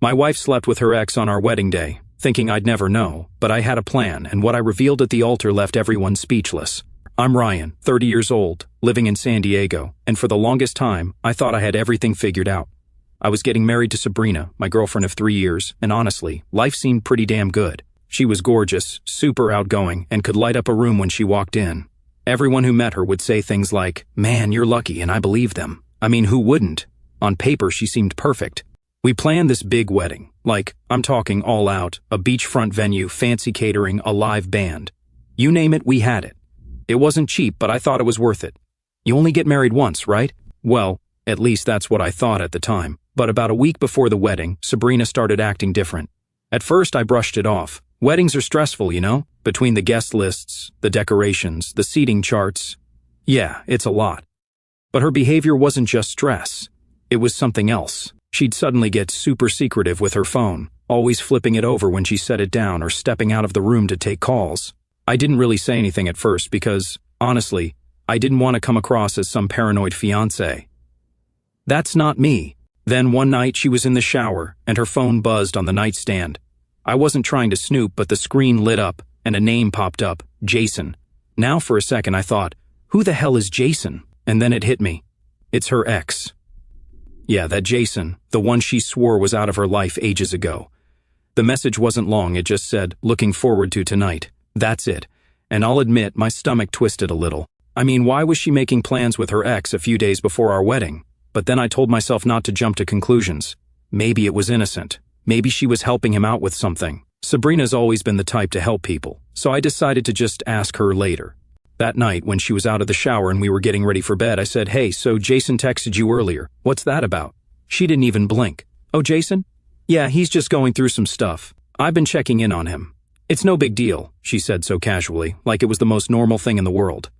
My wife slept with her ex on our wedding day, thinking I'd never know, but I had a plan, and what I revealed at the altar left everyone speechless. I'm Ryan, 30 years old, living in San Diego, and for the longest time, I thought I had everything figured out. I was getting married to Sabrina, my girlfriend of 3 years, and honestly, life seemed pretty damn good. She was gorgeous, super outgoing, and could light up a room when she walked in. Everyone who met her would say things like, "Man, you're lucky," and I believed them. I mean, who wouldn't? On paper, she seemed perfect. We planned this big wedding. Like, I'm talking all out, a beachfront venue, fancy catering, a live band. You name it, we had it. It wasn't cheap, but I thought it was worth it. You only get married once, right? Well, at least that's what I thought at the time. But about a week before the wedding, Sabrina started acting different. At first, I brushed it off. Weddings are stressful, you know? Between the guest lists, the decorations, the seating charts. Yeah, it's a lot. But her behavior wasn't just stress. It was something else. She'd suddenly get super secretive with her phone, always flipping it over when she set it down or stepping out of the room to take calls. I didn't really say anything at first because, honestly, I didn't want to come across as some paranoid fiancé. That's not me. Then one night she was in the shower and her phone buzzed on the nightstand. I wasn't trying to snoop, but the screen lit up and a name popped up, Jason. Now for a second I thought, who the hell is Jason? And then it hit me. It's her ex. Yeah, that Jason, the one she swore was out of her life ages ago. The message wasn't long, it just said, "Looking forward to tonight." That's it. And I'll admit, my stomach twisted a little. I mean, why was she making plans with her ex a few days before our wedding? But then I told myself not to jump to conclusions. Maybe it was innocent. Maybe she was helping him out with something. Sabrina's always been the type to help people, so I decided to just ask her later. That night, when she was out of the shower and we were getting ready for bed, I said, "Hey, so Jason texted you earlier. What's that about?" She didn't even blink. "Oh, Jason? Yeah, he's just going through some stuff. I've been checking in on him. It's no big deal," she said so casually, like it was the most normal thing in the world.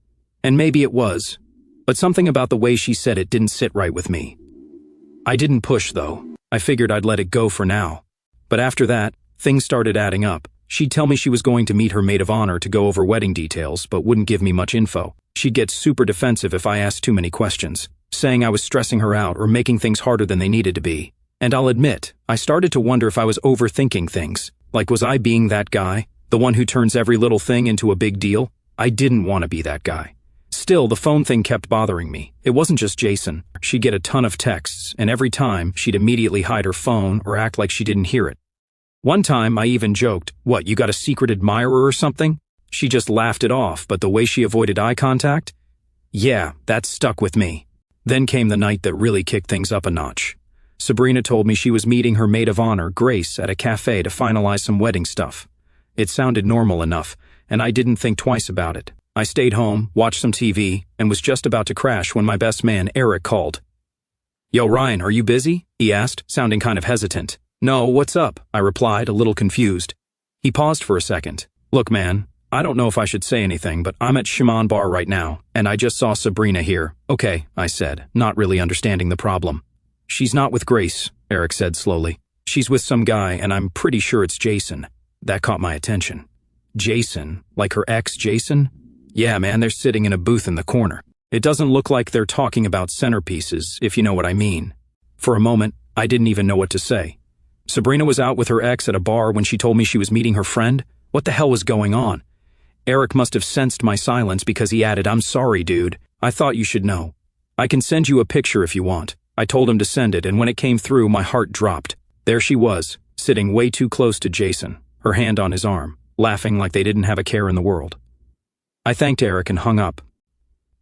And maybe it was. But something about the way she said it didn't sit right with me. I didn't push, though. I figured I'd let it go for now. But after that, things started adding up. She'd tell me she was going to meet her maid of honor to go over wedding details, but wouldn't give me much info. She'd get super defensive if I asked too many questions, saying I was stressing her out or making things harder than they needed to be. And I'll admit, I started to wonder if I was overthinking things. Like, was I being that guy? The one who turns every little thing into a big deal? I didn't want to be that guy. Still, the phone thing kept bothering me. It wasn't just Jason. She'd get a ton of texts, and every time, she'd immediately hide her phone or act like she didn't hear it. One time, I even joked, "What, you got a secret admirer or something?" She just laughed it off, but the way she avoided eye contact? Yeah, that stuck with me. Then came the night that really kicked things up a notch. Sabrina told me she was meeting her maid of honor, Grace, at a cafe to finalize some wedding stuff. It sounded normal enough, and I didn't think twice about it. I stayed home, watched some TV, and was just about to crash when my best man, Eric, called. "Yo, Ryan, are you busy?" he asked, sounding kind of hesitant. "No, what's up?" I replied, a little confused. He paused for a second. "Look, man, I don't know if I should say anything, but I'm at Shimon Bar right now, and I just saw Sabrina here." "Okay," I said, not really understanding the problem. "She's not with Grace," Eric said slowly. "She's with some guy, and I'm pretty sure it's Jason." That caught my attention. Jason? Like her ex Jason? Yeah, man, they're sitting in a booth in the corner. It doesn't look like they're talking about centerpieces, if you know what I mean. For a moment, I didn't even know what to say. Sabrina was out with her ex at a bar when she told me she was meeting her friend? What the hell was going on? Eric must have sensed my silence because he added, "I'm sorry, dude. I thought you should know. I can send you a picture if you want." I told him to send it, and when it came through, my heart dropped. There she was, sitting way too close to Jason, her hand on his arm, laughing like they didn't have a care in the world. I thanked Eric and hung up.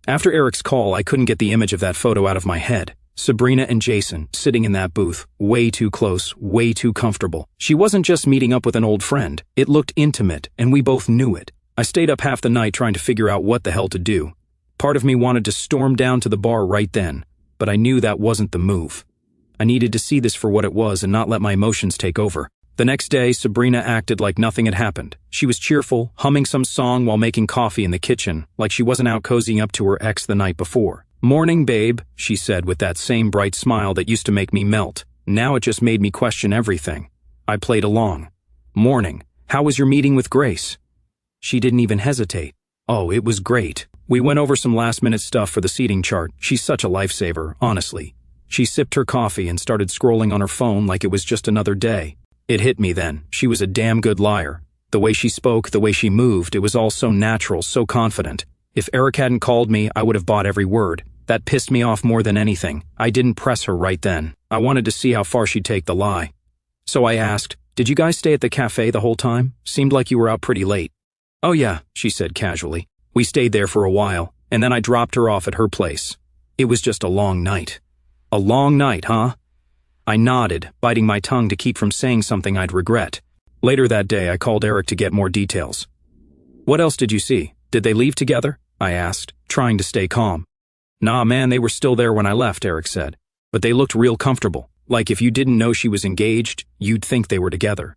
After Eric's call, I couldn't get the image of that photo out of my head. Sabrina and Jason, sitting in that booth, way too close, way too comfortable. She wasn't just meeting up with an old friend. It looked intimate, and we both knew it. I stayed up half the night trying to figure out what the hell to do. Part of me wanted to storm down to the bar right then, but I knew that wasn't the move. I needed to see this for what it was and not let my emotions take over. The next day, Sabrina acted like nothing had happened. She was cheerful, humming some song while making coffee in the kitchen, like she wasn't out cozying up to her ex the night before. "Morning, babe," she said with that same bright smile that used to make me melt. Now it just made me question everything. I played along. "Morning. How was your meeting with Grace?" She didn't even hesitate. "Oh, it was great. We went over some last-minute stuff for the seating chart. She's such a lifesaver, honestly. She sipped her coffee and started scrolling on her phone like it was just another day. It hit me then. She was a damn good liar. The way she spoke, the way she moved, it was all so natural, so confident. If Eric hadn't called me, I would have bought every word. That pissed me off more than anything. I didn't press her right then. I wanted to see how far she'd take the lie. So I asked, "Did you guys stay at the cafe the whole time? Seemed like you were out pretty late." "Oh yeah," she said casually. "We stayed there for a while, and then I dropped her off at her place. It was just a long night." "A long night, huh?" I nodded, biting my tongue to keep from saying something I'd regret. Later that day, I called Eric to get more details. "What else did you see? Did they leave together?" I asked, trying to stay calm. "Nah, man, they were still there when I left," Eric said. "But they looked real comfortable. Like if you didn't know she was engaged, you'd think they were together."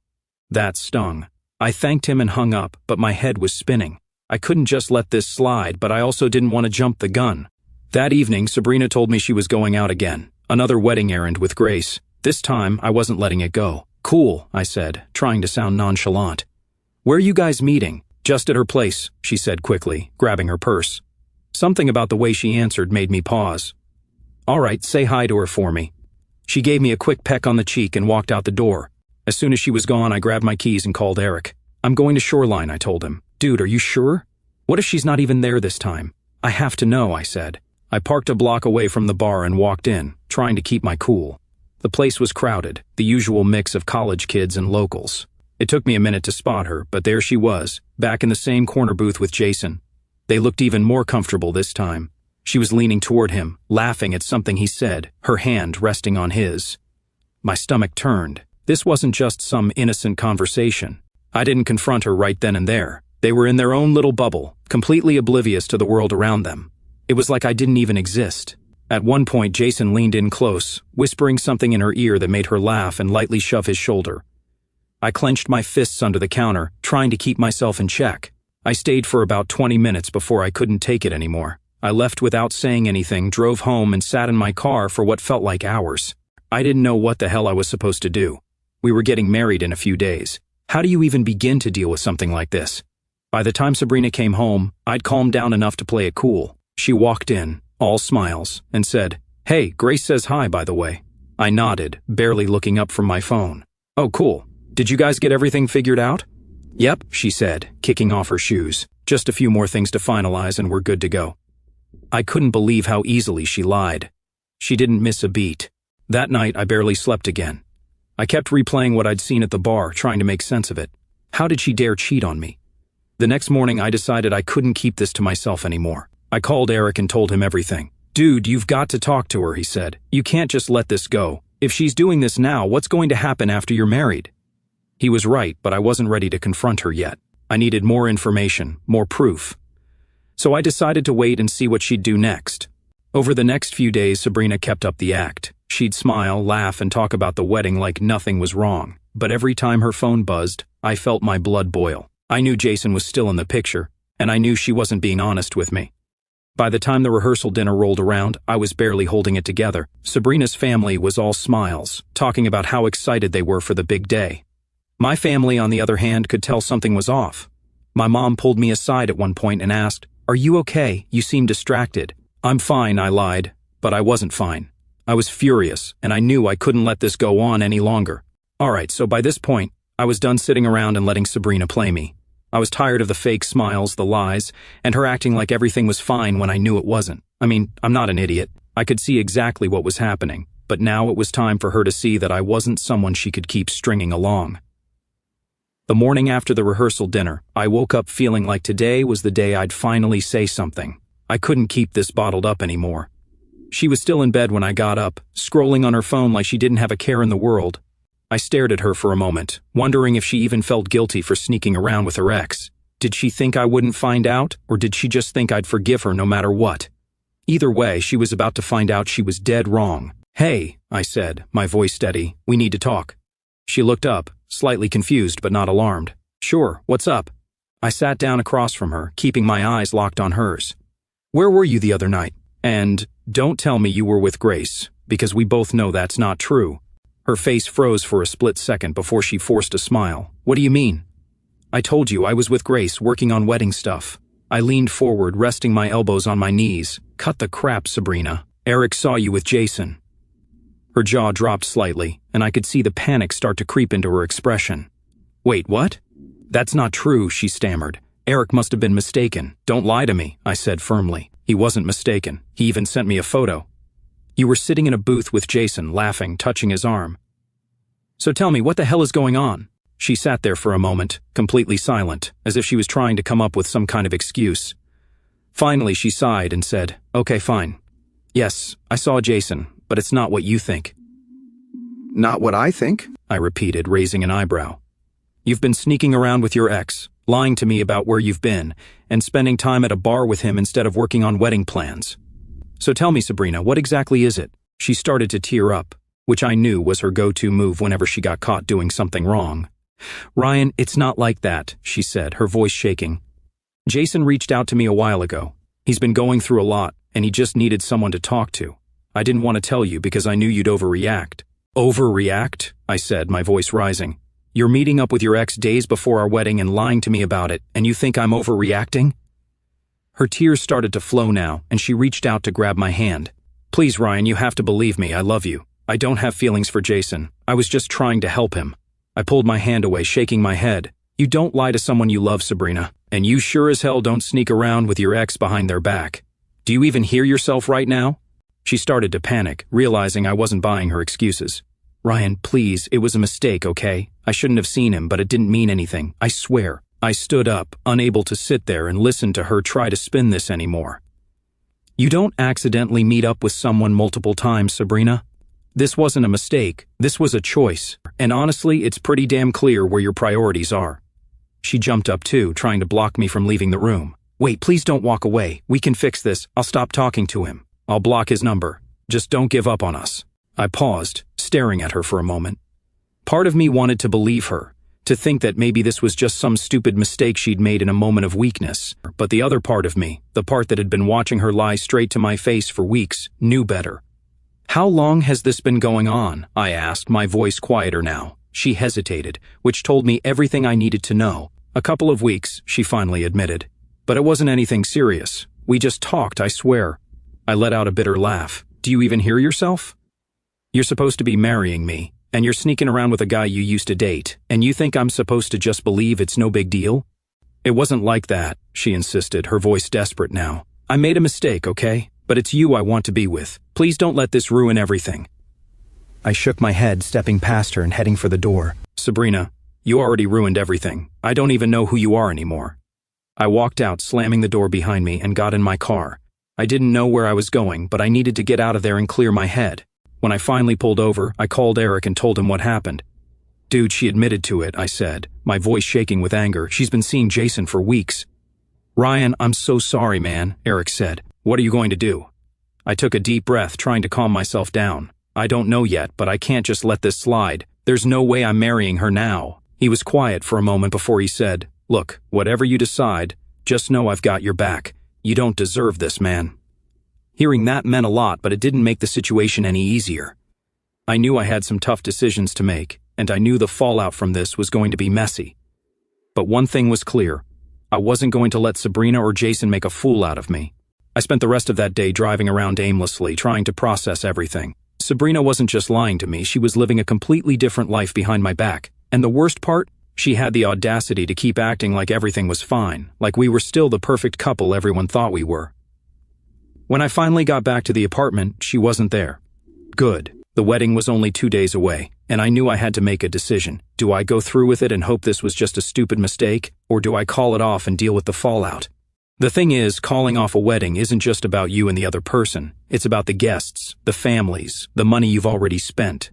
That stung. I thanked him and hung up, but my head was spinning. I couldn't just let this slide, but I also didn't want to jump the gun. That evening, Sabrina told me she was going out again. Another wedding errand with Grace. This time, I wasn't letting it go. "Cool," I said, trying to sound nonchalant. "Where are you guys meeting?" "Just at her place," she said quickly, grabbing her purse. Something about the way she answered made me pause. "All right, say hi to her for me." She gave me a quick peck on the cheek and walked out the door. As soon as she was gone, I grabbed my keys and called Eric. "I'm going to Shoreline," I told him. "Dude, are you sure? What if she's not even there this time?" "I have to know," I said. I parked a block away from the bar and walked in, trying to keep my cool. The place was crowded, the usual mix of college kids and locals. It took me a minute to spot her, but there she was, back in the same corner booth with Jason. They looked even more comfortable this time. She was leaning toward him, laughing at something he said, her hand resting on his. My stomach turned. This wasn't just some innocent conversation. I didn't confront her right then and there. They were in their own little bubble, completely oblivious to the world around them. It was like I didn't even exist. At one point, Jason leaned in close, whispering something in her ear that made her laugh and lightly shove his shoulder. I clenched my fists under the counter, trying to keep myself in check. I stayed for about 20 minutes before I couldn't take it anymore. I left without saying anything, drove home, and sat in my car for what felt like hours. I didn't know what the hell I was supposed to do. We were getting married in a few days. How do you even begin to deal with something like this? By the time Sabrina came home, I'd calmed down enough to play it cool. She walked in, all smiles, and said, "Hey, Grace says hi, by the way." I nodded, barely looking up from my phone. "Oh, cool. Did you guys get everything figured out?" "Yep," she said, kicking off her shoes. "Just a few more things to finalize and we're good to go." I couldn't believe how easily she lied. She didn't miss a beat. That night, I barely slept again. I kept replaying what I'd seen at the bar, trying to make sense of it. How did she dare cheat on me? The next morning, I decided I couldn't keep this to myself anymore. I called Eric and told him everything. "Dude, you've got to talk to her," he said. "You can't just let this go. If she's doing this now, what's going to happen after you're married?" He was right, but I wasn't ready to confront her yet. I needed more information, more proof. So I decided to wait and see what she'd do next. Over the next few days, Sabrina kept up the act. She'd smile, laugh, and talk about the wedding like nothing was wrong. But every time her phone buzzed, I felt my blood boil. I knew Jason was still in the picture, and I knew she wasn't being honest with me. By the time the rehearsal dinner rolled around, I was barely holding it together. Sabrina's family was all smiles, talking about how excited they were for the big day. My family, on the other hand, could tell something was off. My mom pulled me aside at one point and asked, "Are you okay? You seem distracted." "I'm fine," I lied, but I wasn't fine. I was furious, and I knew I couldn't let this go on any longer. Alright, so by this point, I was done sitting around and letting Sabrina play me. I was tired of the fake smiles, the lies, and her acting like everything was fine when I knew it wasn't. I mean, I'm not an idiot. I could see exactly what was happening, but now it was time for her to see that I wasn't someone she could keep stringing along. The morning after the rehearsal dinner, I woke up feeling like today was the day I'd finally say something. I couldn't keep this bottled up anymore. She was still in bed when I got up, scrolling on her phone like she didn't have a care in the world. I stared at her for a moment, wondering if she even felt guilty for sneaking around with her ex. Did she think I wouldn't find out, or did she just think I'd forgive her no matter what? Either way, she was about to find out she was dead wrong. "Hey," I said, my voice steady, "we need to talk." She looked up, slightly confused but not alarmed. "Sure, what's up?" I sat down across from her, keeping my eyes locked on hers. "Where were you the other night? And don't tell me you were with Grace, because we both know that's not true." Her face froze for a split second before she forced a smile. "What do you mean?" "I told you I was with Grace working on wedding stuff." I leaned forward, resting my elbows on my knees. "Cut the crap, Sabrina. Eric saw you with Jason." Her jaw dropped slightly, and I could see the panic start to creep into her expression. "Wait, what?" "That's not true," she stammered. "Eric must have been mistaken. Don't lie to me," I said firmly. "He wasn't mistaken. He even sent me a photo. You were sitting in a booth with Jason, laughing, touching his arm. So tell me, what the hell is going on?" She sat there for a moment, completely silent, as if she was trying to come up with some kind of excuse. Finally, she sighed and said, "Okay, fine. Yes, I saw Jason, but it's not what you think." Not what I think? I repeated, raising an eyebrow. "You've been sneaking around with your ex, lying to me about where you've been, and spending time at a bar with him instead of working on wedding plans. So tell me, Sabrina, what exactly is it?" She started to tear up, which I knew was her go-to move whenever she got caught doing something wrong. "Ryan, it's not like that," she said, her voice shaking. "Jason reached out to me a while ago. He's been going through a lot, and he just needed someone to talk to. I didn't want to tell you because I knew you'd overreact." "Overreact?" I said, my voice rising. "You're meeting up with your ex days before our wedding and lying to me about it, and you think I'm overreacting?" Her tears started to flow now, and she reached out to grab my hand. "Please, Ryan, you have to believe me. I love you. I don't have feelings for Jason. I was just trying to help him." I pulled my hand away, shaking my head. "You don't lie to someone you love, Sabrina. And you sure as hell don't sneak around with your ex behind their back. Do you even hear yourself right now?" She started to panic, realizing I wasn't buying her excuses. "Ryan, please, it was a mistake, okay? I shouldn't have seen him, but it didn't mean anything. I swear." I stood up, unable to sit there and listen to her try to spin this anymore. "You don't accidentally meet up with someone multiple times, Sabrina. This wasn't a mistake. This was a choice. And honestly, it's pretty damn clear where your priorities are." She jumped up too, trying to block me from leaving the room. "Wait, please don't walk away. We can fix this. I'll stop talking to him. I'll block his number. Just don't give up on us." I paused, staring at her for a moment. Part of me wanted to believe her, to think that maybe this was just some stupid mistake she'd made in a moment of weakness. But the other part of me, the part that had been watching her lie straight to my face for weeks, knew better. "How long has this been going on?" I asked, my voice quieter now. She hesitated, which told me everything I needed to know. "A couple of weeks," she finally admitted. "But it wasn't anything serious. We just talked, I swear." I let out a bitter laugh. "Do you even hear yourself? You're supposed to be marrying me, and you're sneaking around with a guy you used to date, and you think I'm supposed to just believe it's no big deal?" "It wasn't like that," she insisted, her voice desperate now. "I made a mistake, okay? But it's you I want to be with. Please don't let this ruin everything." I shook my head, stepping past her and heading for the door. "Sabrina, you already ruined everything. I don't even know who you are anymore." I walked out, slamming the door behind me, and got in my car. I didn't know where I was going, but I needed to get out of there and clear my head. When I finally pulled over, I called Eric and told him what happened. "Dude, she admitted to it," I said, my voice shaking with anger. "She's been seeing Jason for weeks." "Ryan, I'm so sorry, man," Eric said. "What are you going to do?" I took a deep breath, trying to calm myself down. "I don't know yet, but I can't just let this slide. There's no way I'm marrying her now." He was quiet for a moment before he said, "Look, whatever you decide, just know I've got your back. You don't deserve this, man." Hearing that meant a lot, but it didn't make the situation any easier. I knew I had some tough decisions to make, and I knew the fallout from this was going to be messy. But one thing was clear. I wasn't going to let Sabrina or Jason make a fool out of me. I spent the rest of that day driving around aimlessly, trying to process everything. Sabrina wasn't just lying to me, she was living a completely different life behind my back. And the worst part? She had the audacity to keep acting like everything was fine, like we were still the perfect couple everyone thought we were. When I finally got back to the apartment, she wasn't there. Good. The wedding was only 2 days away, and I knew I had to make a decision. Do I go through with it and hope this was just a stupid mistake, or do I call it off and deal with the fallout? The thing is, calling off a wedding isn't just about you and the other person. It's about the guests, the families, the money you've already spent.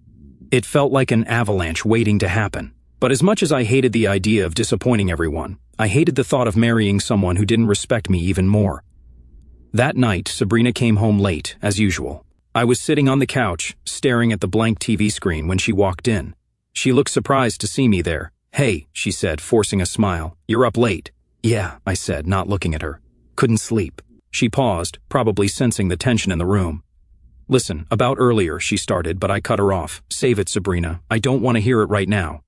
It felt like an avalanche waiting to happen. But as much as I hated the idea of disappointing everyone, I hated the thought of marrying someone who didn't respect me even more. That night, Sabrina came home late, as usual. I was sitting on the couch, staring at the blank TV screen when she walked in. She looked surprised to see me there. "Hey," she said, forcing a smile. "You're up late." "Yeah," I said, not looking at her. "Couldn't sleep." She paused, probably sensing the tension in the room. "Listen, about earlier," she started, but I cut her off. "Save it, Sabrina. I don't want to hear it right now."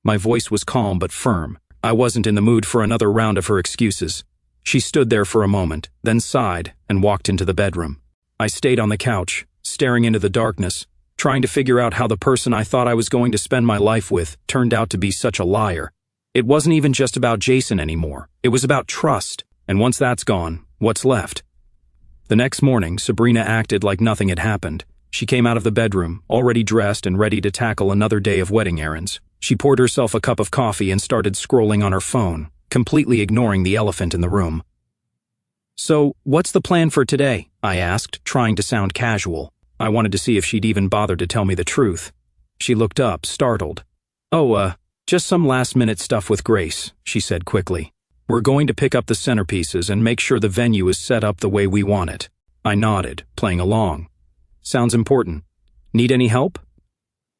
My voice was calm but firm. I wasn't in the mood for another round of her excuses. She stood there for a moment, then sighed and walked into the bedroom. I stayed on the couch, staring into the darkness, trying to figure out how the person I thought I was going to spend my life with turned out to be such a liar. It wasn't even just about Jason anymore. It was about trust, and once that's gone, what's left? The next morning, Sabrina acted like nothing had happened. She came out of the bedroom, already dressed and ready to tackle another day of wedding errands. She poured herself a cup of coffee and started scrolling on her phone, completely ignoring the elephant in the room. "So, what's the plan for today?" I asked, trying to sound casual. I wanted to see if she'd even bother to tell me the truth. She looked up, startled. Just some last-minute stuff with Grace," she said quickly. "We're going to pick up the centerpieces and make sure the venue is set up the way we want it." I nodded, playing along. "Sounds important. Need any help?"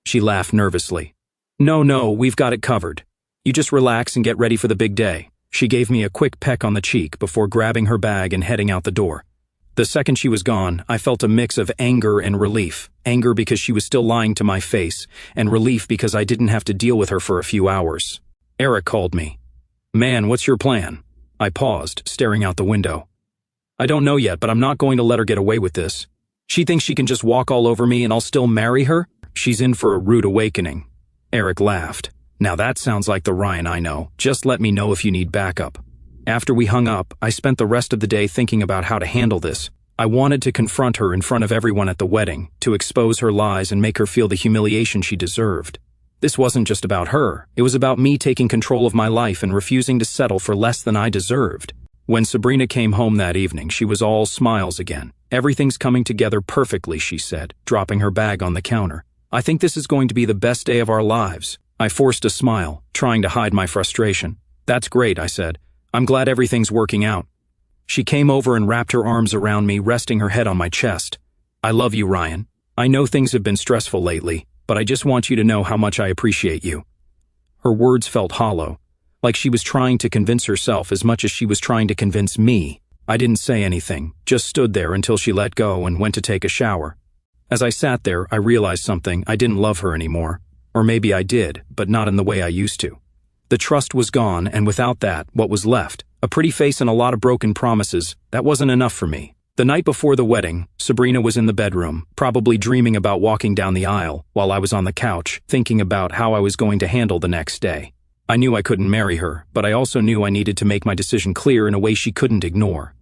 She laughed nervously. No, we've got it covered. You just relax and get ready for the big day." She gave me a quick peck on the cheek before grabbing her bag and heading out the door. The second she was gone, I felt a mix of anger and relief. Anger because she was still lying to my face, and relief because I didn't have to deal with her for a few hours. Eric called me. "Man, what's your plan?" I paused, staring out the window. "I don't know yet, but I'm not going to let her get away with this. She thinks she can just walk all over me and I'll still marry her? She's in for a rude awakening." Eric laughed. "Now that sounds like the Ryan I know. Just let me know if you need backup." After we hung up, I spent the rest of the day thinking about how to handle this. I wanted to confront her in front of everyone at the wedding, to expose her lies and make her feel the humiliation she deserved. This wasn't just about her. It was about me taking control of my life and refusing to settle for less than I deserved. When Sabrina came home that evening, she was all smiles again. "Everything's coming together perfectly," she said, dropping her bag on the counter. "I think this is going to be the best day of our lives." I forced a smile, trying to hide my frustration. "That's great," I said. "I'm glad everything's working out." She came over and wrapped her arms around me, resting her head on my chest. "I love you, Ryan. I know things have been stressful lately, but I just want you to know how much I appreciate you." Her words felt hollow, like she was trying to convince herself as much as she was trying to convince me. I didn't say anything, just stood there until she let go and went to take a shower. As I sat there, I realized something. I didn't love her anymore. Or maybe I did, but not in the way I used to. The trust was gone, and without that, what was left? A pretty face and a lot of broken promises. That wasn't enough for me. The night before the wedding, Sabrina was in the bedroom, probably dreaming about walking down the aisle, while I was on the couch, thinking about how I was going to handle the next day. I knew I couldn't marry her, but I also knew I needed to make my decision clear in a way she couldn't ignore.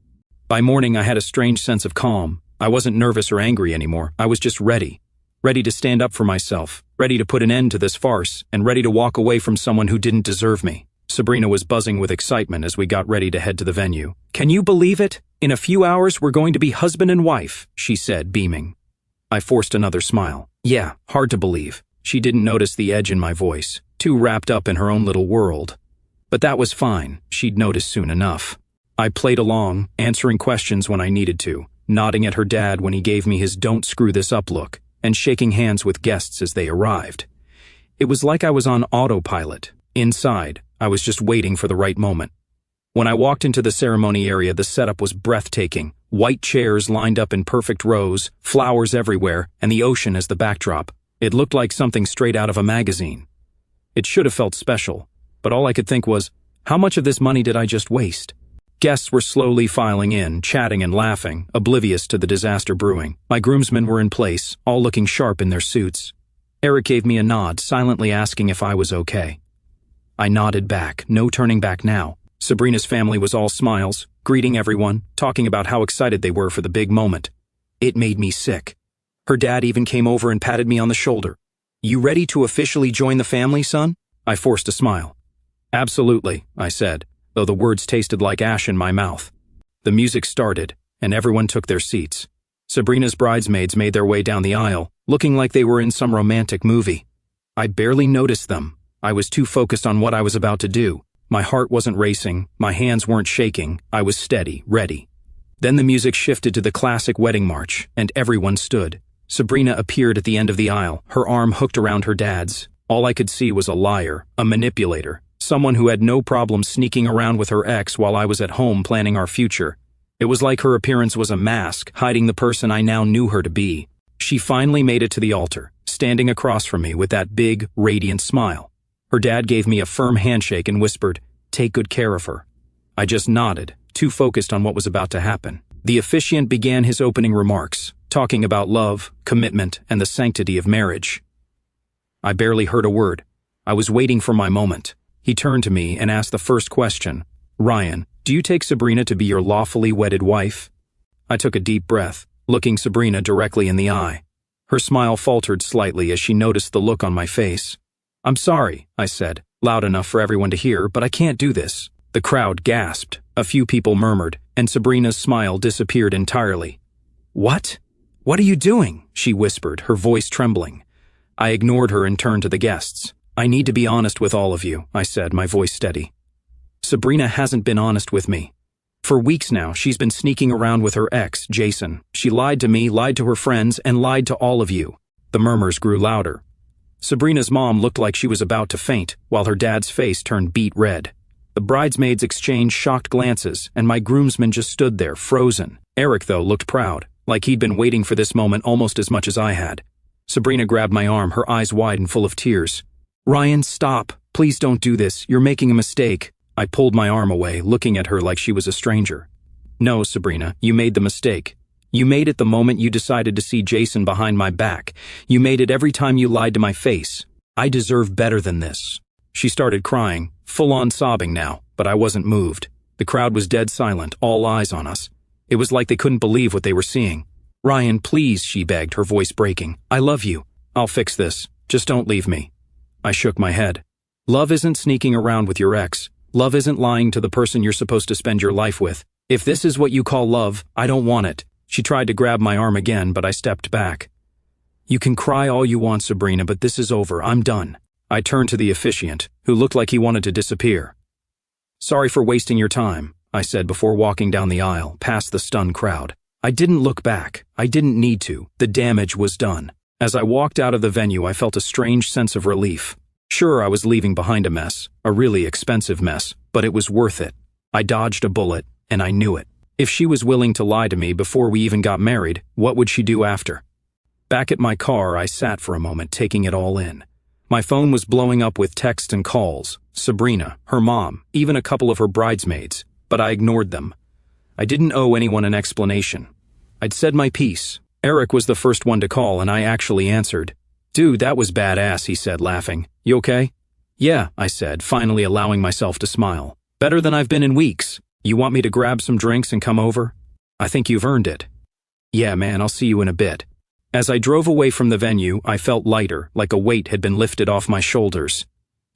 By morning, I had a strange sense of calm. I wasn't nervous or angry anymore. I was just ready. Ready to stand up for myself, ready to put an end to this farce, and ready to walk away from someone who didn't deserve me. Sabrina was buzzing with excitement as we got ready to head to the venue. "Can you believe it? In a few hours, we're going to be husband and wife," she said, beaming. I forced another smile. "Yeah, hard to believe." She didn't notice the edge in my voice, too wrapped up in her own little world. But that was fine. She'd notice soon enough. I played along, answering questions when I needed to, nodding at her dad when he gave me his "don't screw this up" look, and shaking hands with guests as they arrived. It was like I was on autopilot. Inside, I was just waiting for the right moment. When I walked into the ceremony area, the setup was breathtaking. White chairs lined up in perfect rows, flowers everywhere, and the ocean as the backdrop. It looked like something straight out of a magazine. It should have felt special, but all I could think was, how much of this money did I just waste? Guests were slowly filing in, chatting and laughing, oblivious to the disaster brewing. My groomsmen were in place, all looking sharp in their suits. Eric gave me a nod, silently asking if I was okay. I nodded back, no turning back now. Sabrina's family was all smiles, greeting everyone, talking about how excited they were for the big moment. It made me sick. Her dad even came over and patted me on the shoulder. "You ready to officially join the family, son?" I forced a smile. "Absolutely," I said, though the words tasted like ash in my mouth. The music started, and everyone took their seats. Sabrina's bridesmaids made their way down the aisle, looking like they were in some romantic movie. I barely noticed them. I was too focused on what I was about to do. My heart wasn't racing, my hands weren't shaking, I was steady, ready. Then the music shifted to the classic wedding march, and everyone stood. Sabrina appeared at the end of the aisle, her arm hooked around her dad's. All I could see was a liar, a manipulator, someone who had no problem sneaking around with her ex while I was at home planning our future. It was like her appearance was a mask, hiding the person I now knew her to be. She finally made it to the altar, standing across from me with that big, radiant smile. Her dad gave me a firm handshake and whispered, "Take good care of her." I just nodded, too focused on what was about to happen. The officiant began his opening remarks, talking about love, commitment, and the sanctity of marriage. I barely heard a word. I was waiting for my moment. He turned to me and asked the first question. Ryan, do you take Sabrina to be your lawfully wedded wife? I took a deep breath, looking Sabrina directly in the eye. Her smile faltered slightly as she noticed the look on my face. I'm sorry, I said, loud enough for everyone to hear, but I can't do this. The crowd gasped, a few people murmured, and Sabrina's smile disappeared entirely. What? What are you doing? She whispered, her voice trembling. I ignored her and turned to the guests. I need to be honest with all of you, I said, my voice steady. Sabrina hasn't been honest with me. For weeks now, she's been sneaking around with her ex, Jason. She lied to me, lied to her friends, and lied to all of you. The murmurs grew louder. Sabrina's mom looked like she was about to faint, while her dad's face turned beet red. The bridesmaids exchanged shocked glances, and my groomsmen just stood there, frozen. Eric, though, looked proud, like he'd been waiting for this moment almost as much as I had. Sabrina grabbed my arm, her eyes wide and full of tears. Ryan, stop. Please don't do this. You're making a mistake. I pulled my arm away, looking at her like she was a stranger. No, Sabrina, you made the mistake. You made it the moment you decided to see Jason behind my back. You made it every time you lied to my face. I deserve better than this. She started crying, full-on sobbing now, but I wasn't moved. The crowd was dead silent, all eyes on us. It was like they couldn't believe what they were seeing. Ryan, please, she begged, her voice breaking. I love you. I'll fix this. Just don't leave me. I shook my head. Love isn't sneaking around with your ex. Love isn't lying to the person you're supposed to spend your life with. If this is what you call love, I don't want it. She tried to grab my arm again, but I stepped back. You can cry all you want, Sabrina, but this is over. I'm done. I turned to the officiant, who looked like he wanted to disappear. Sorry for wasting your time, I said before walking down the aisle, past the stunned crowd. I didn't look back. I didn't need to. The damage was done. As I walked out of the venue, I felt a strange sense of relief. Sure, I was leaving behind a mess, a really expensive mess, but it was worth it. I dodged a bullet, and I knew it. If she was willing to lie to me before we even got married, what would she do after? Back at my car, I sat for a moment, taking it all in. My phone was blowing up with texts and calls. Sabrina, her mom, even a couple of her bridesmaids, but I ignored them. I didn't owe anyone an explanation. I'd said my piece. Eric was the first one to call, and I actually answered. Dude, that was badass, he said, laughing. You okay? Yeah, I said, finally allowing myself to smile. Better than I've been in weeks. You want me to grab some drinks and come over? I think you've earned it. Yeah, man, I'll see you in a bit. As I drove away from the venue, I felt lighter, like a weight had been lifted off my shoulders.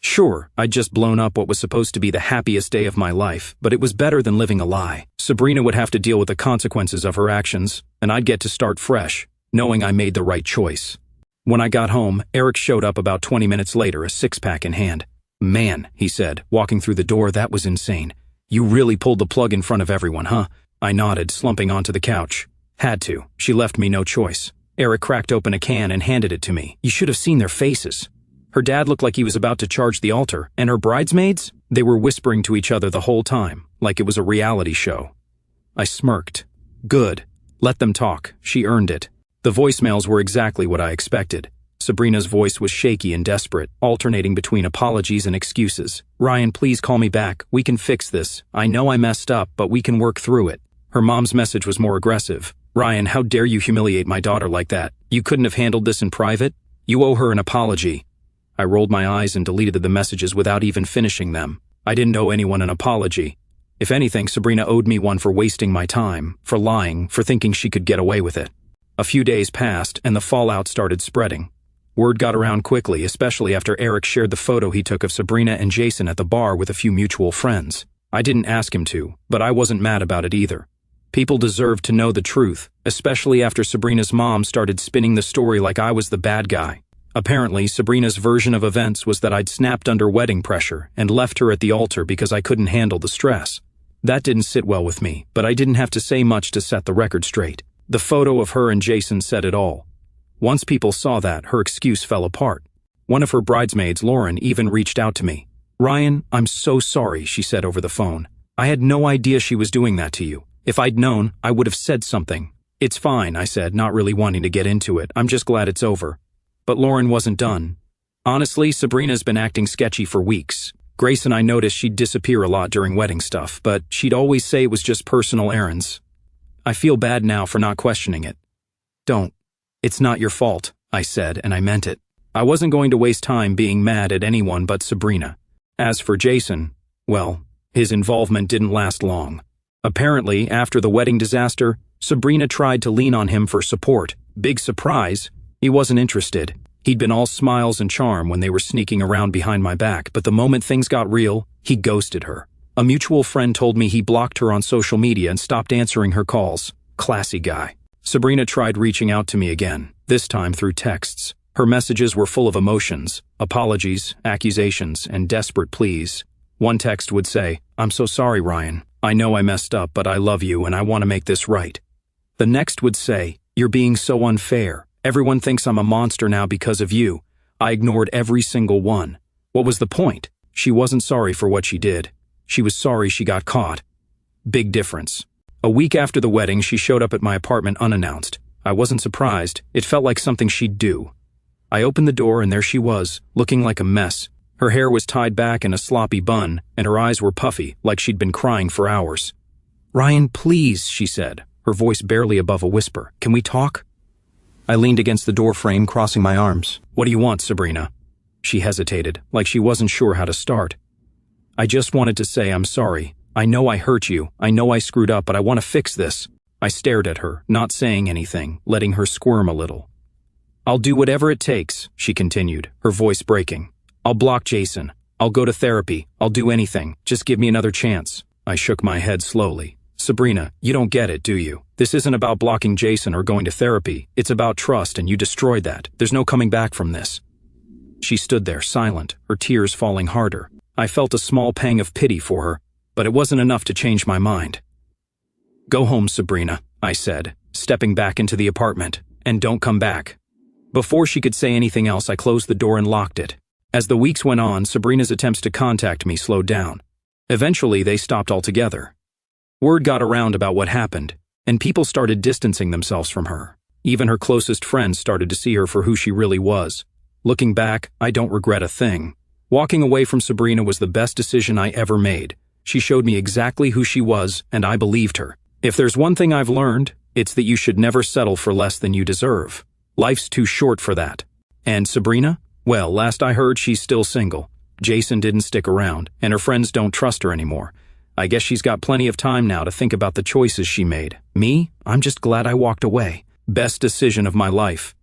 Sure, I'd just blown up what was supposed to be the happiest day of my life, but it was better than living a lie. Sabrina would have to deal with the consequences of her actions, and I'd get to start fresh, knowing I made the right choice. When I got home, Eric showed up about 20 minutes later, a six-pack in hand. Man, he said, walking through the door, that was insane. You really pulled the plug in front of everyone, huh? I nodded, slumping onto the couch. Had to. She left me no choice. Eric cracked open a can and handed it to me. You should have seen their faces. Her dad looked like he was about to charge the altar, and her bridesmaids? They were whispering to each other the whole time, like it was a reality show. I smirked. Good. Let them talk. She earned it. The voicemails were exactly what I expected. Sabrina's voice was shaky and desperate, alternating between apologies and excuses. Ryan, please call me back. We can fix this. I know I messed up, but we can work through it. Her mom's message was more aggressive. Ryan, how dare you humiliate my daughter like that? You couldn't have handled this in private? You owe her an apology. I rolled my eyes and deleted the messages without even finishing them. I didn't owe anyone an apology. If anything, Sabrina owed me one for wasting my time, for lying, for thinking she could get away with it. A few days passed, and the fallout started spreading. Word got around quickly, especially after Eric shared the photo he took of Sabrina and Jason at the bar with a few mutual friends. I didn't ask him to, but I wasn't mad about it either. People deserved to know the truth, especially after Sabrina's mom started spinning the story like I was the bad guy. Apparently, Sabrina's version of events was that I'd snapped under wedding pressure and left her at the altar because I couldn't handle the stress. That didn't sit well with me, but I didn't have to say much to set the record straight. The photo of her and Jason said it all. Once people saw that, her excuse fell apart. One of her bridesmaids, Lauren, even reached out to me. Ryan, I'm so sorry, she said over the phone. I had no idea she was doing that to you. If I'd known, I would have said something. It's fine, I said, not really wanting to get into it. I'm just glad it's over. But Lauren wasn't done. Honestly, Sabrina's been acting sketchy for weeks. Grace and I noticed she'd disappear a lot during wedding stuff, but she'd always say it was just personal errands. I feel bad now for not questioning it. Don't. It's not your fault, I said, and I meant it. I wasn't going to waste time being mad at anyone but Sabrina. As for Jason, well, his involvement didn't last long. Apparently, after the wedding disaster, Sabrina tried to lean on him for support. Big surprise, he wasn't interested. He'd been all smiles and charm when they were sneaking around behind my back, but the moment things got real, he ghosted her. A mutual friend told me he blocked her on social media and stopped answering her calls. Classy guy. Sabrina tried reaching out to me again, this time through texts. Her messages were full of emotions, apologies, accusations, and desperate pleas. One text would say, "I'm so sorry, Ryan. I know I messed up, but I love you and I want to make this right." The next would say, "You're being so unfair. Everyone thinks I'm a monster now because of you." I ignored every single one. What was the point? She wasn't sorry for what she did. She was sorry she got caught. Big difference. A week after the wedding, she showed up at my apartment unannounced. I wasn't surprised. It felt like something she'd do. I opened the door and there she was, looking like a mess. Her hair was tied back in a sloppy bun, and her eyes were puffy, like she'd been crying for hours. "Ryan, please," she said, her voice barely above a whisper. "Can we talk?" I leaned against the door frame, crossing my arms. "What do you want, Sabrina?" She hesitated, like she wasn't sure how to start. "I just wanted to say I'm sorry. I know I hurt you. I know I screwed up, but I want to fix this." I stared at her, not saying anything, letting her squirm a little. "I'll do whatever it takes," she continued, her voice breaking. "I'll block Jason. I'll go to therapy. I'll do anything. Just give me another chance." I shook my head slowly. "Sabrina, you don't get it, do you? This isn't about blocking Jason or going to therapy. It's about trust, and you destroyed that. There's no coming back from this." She stood there, silent, her tears falling harder. I felt a small pang of pity for her, but it wasn't enough to change my mind. "Go home, Sabrina," I said, stepping back into the apartment, "and don't come back." Before she could say anything else, I closed the door and locked it. As the weeks went on, Sabrina's attempts to contact me slowed down. Eventually, they stopped altogether. Word got around about what happened, and people started distancing themselves from her. Even her closest friends started to see her for who she really was. Looking back, I don't regret a thing. Walking away from Sabrina was the best decision I ever made. She showed me exactly who she was, and I believed her. If there's one thing I've learned, it's that you should never settle for less than you deserve. Life's too short for that. And Sabrina? Well, last I heard, she's still single. Jason didn't stick around, and her friends don't trust her anymore. I guess she's got plenty of time now to think about the choices she made. Me? I'm just glad I walked away. Best decision of my life.